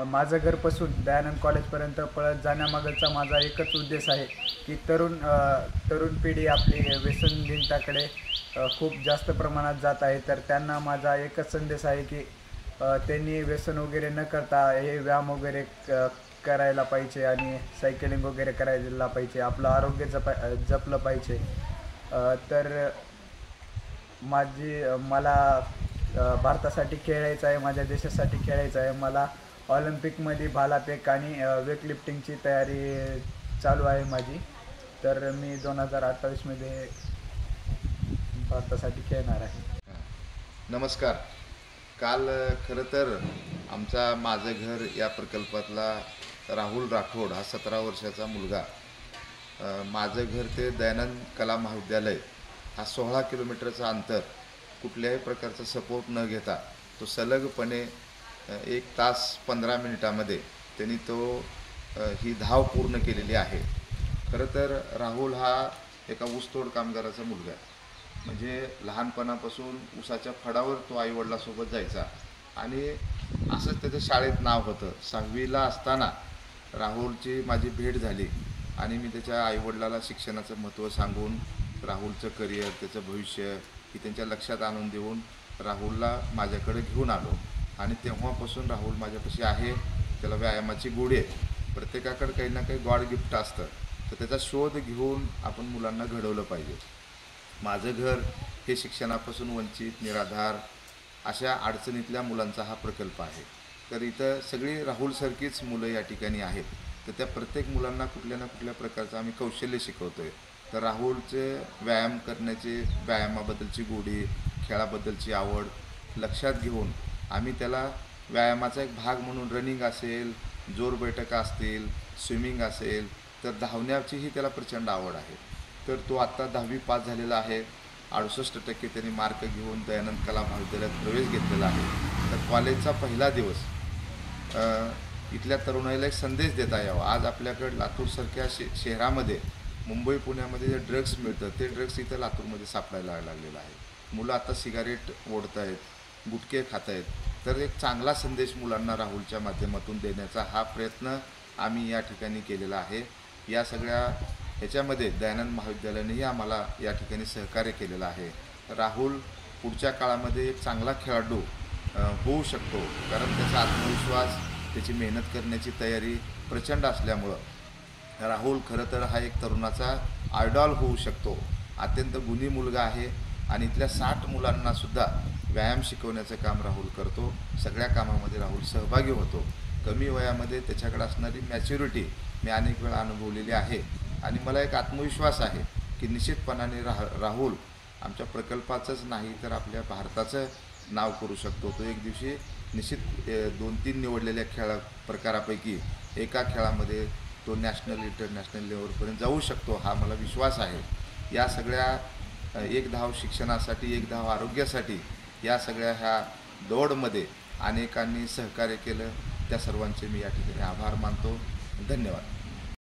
माझं घरपासून दयानंद कॉलेजपर्यंत पळत जाण्यामागचा माझा एकच उद्देश आहे की तरुण पिढी आपली व्यसनयुक्ताकडे खूप जास्त प्रमाणात जात आहे. तर त्यांना माझा एकच संदेश आहे की त्यांनी व्यसन वगैरे न करता हे व्यायाम वगैरे करायला पाहिजे आणि सायकलिंग वगैरे करायला पाहिजे. आपलं आरोग्य जपलं पाहिजे. तर मला भारतासाठी खेळायचं आहे, माझ्या देशासाठी खेळायचं आहे. मला ऑलिम्पिकमध्ये भालाफेक आणि वेटलिफ्टिंगची तयारी चालू आहे माझी. तर मी 2028मध्ये भारतासाठी खेळणार आहे. नमस्कार. काल खरं तर आमचा माझं घर या प्रकल्पातला राहुल राठोड हा 17 वर्षाचा मुलगा माझं घर ते दयानंद कला महाविद्यालय हा 16 किलोमीटरचा अंतर कुठल्याही प्रकारचा सपोर्ट न घेता तो सलगपणे 1 तास 15 मिनिटामध्ये त्यांनी ही धाव पूर्ण केलेली आहे. खरं तर राहुल हा एका ऊसतोड कामगाराचा मुलगा आहे. म्हणजे लहानपणापासून ऊसाच्या फडावर तो आईवडिलांसोबत जायचा आणि असंच त्याचं शाळेत नाव होतं. 6वीला असताना राहुलची माझी भेट झाली आणि मी त्याच्या आईवडिलाला शिक्षणाचं महत्त्व सांगून राहुलचं करिअर, त्याचं भविष्य ही त्यांच्या लक्षात आणून देऊन राहुलला माझ्याकडे घेऊन आलो आणि तेव्हापासून राहुल माझ्यापाशी आहे. त्याला व्यायामाची गोडी आहे. प्रत्येकाकडे काही ना काही गॉड गिफ्ट असतं, तर त्याचा शोध घेऊन आपण मुलांना घडवलं पाहिजे. माझं घर हे शिक्षणापासून वंचित, निराधार अशा अडचणीतल्या मुलांचा हा प्रकल्प आहे. तर इथं सगळी राहुलसारखीच मुलं या ठिकाणी आहेत. तर त्या प्रत्येक मुलांना कुठल्या ना कुठल्या प्रकारचं आम्ही कौशल्य शिकवतो आहे. तर राहुलचे व्यायाम करण्याचे, व्यायामाबद्दलची गोडी, खेळाबद्दलची आवड लक्षात घेऊन आम्ही त्याला व्यायामाचा एक भाग म्हणून रनिंग असेल, जोर बैठका असतील, स्विमिंग असेल, तर धावण्याचीही त्याला प्रचंड आवड आहे. तर तो आत्ता 10वी पास झालेला आहे. 68% त्यांनी मार्क घेऊन दयानंद कला महाविद्यालयात प्रवेश घेतलेला आहे. तर कॉलेजचा पहिला दिवस इथल्या तरुणाईला एक संदेश देता यावा. आज आपल्याकडे लातूरसारख्या शहरामध्ये, मुंबई पुण्यामध्ये जे ड्रग्स मिळतं ते ड्रग्स इथं लातूरमध्ये सापडायला लागलेलं आहे. मुलं आता सिगारेट ओढत आहेत, गुटखे खात आहेत. तर एक चांगला संदेश मुलांना राहुलच्या माध्यमातून देण्याचा हा प्रयत्न आम्ही या ठिकाणी केलेला आहे. या सगळ्या ह्याच्यामध्ये दयानंद महाविद्यालयानेही आम्हाला या ठिकाणी सहकार्य केलेलं आहे. राहुल पुढच्या काळामध्ये एक चांगला खेळाडू होऊ शकतो, कारण त्याचा आत्मविश्वास, त्याची मेहनत करण्याची तयारी प्रचंड असल्यामुळं राहुल खरं तर हा एक तरुणाचा आयडॉल होऊ शकतो. अत्यंत गुणी मुलगा आहे आणि इथल्या 60 मुलांनासुद्धा व्यायाम शिकवण्याचं काम राहुल करतो. सगळ्या कामामध्ये राहुल सहभागी होतो. कमी वयामध्ये त्याच्याकडे असणारी मॅच्युरिटी मी अनेक वेळा अनुभवलेली आहे आणि मला एक आत्मविश्वास आहे की निश्चितपणाने राहुल आमच्या प्रकल्पाचंच नाही तर आपल्या भारताचं नाव करू शकतो. तो एक दिवशी निश्चित 2-3 निवडलेल्या प्रकारापैकी एका खेळामध्ये तो नॅशनल, इंटरनॅशनल लेवलपर्यंत जाऊ शकतो, हा मला विश्वास आहे. या सगळ्या एक धाव शिक्षणासाठी, एक धाव आरोग्यासाठी या सगळ्या ह्या दौडमध्ये अनेकांनी सहकार्य केलं. त्या सर्वांचे मी या ठिकाणी आभार मानतो. धन्यवाद.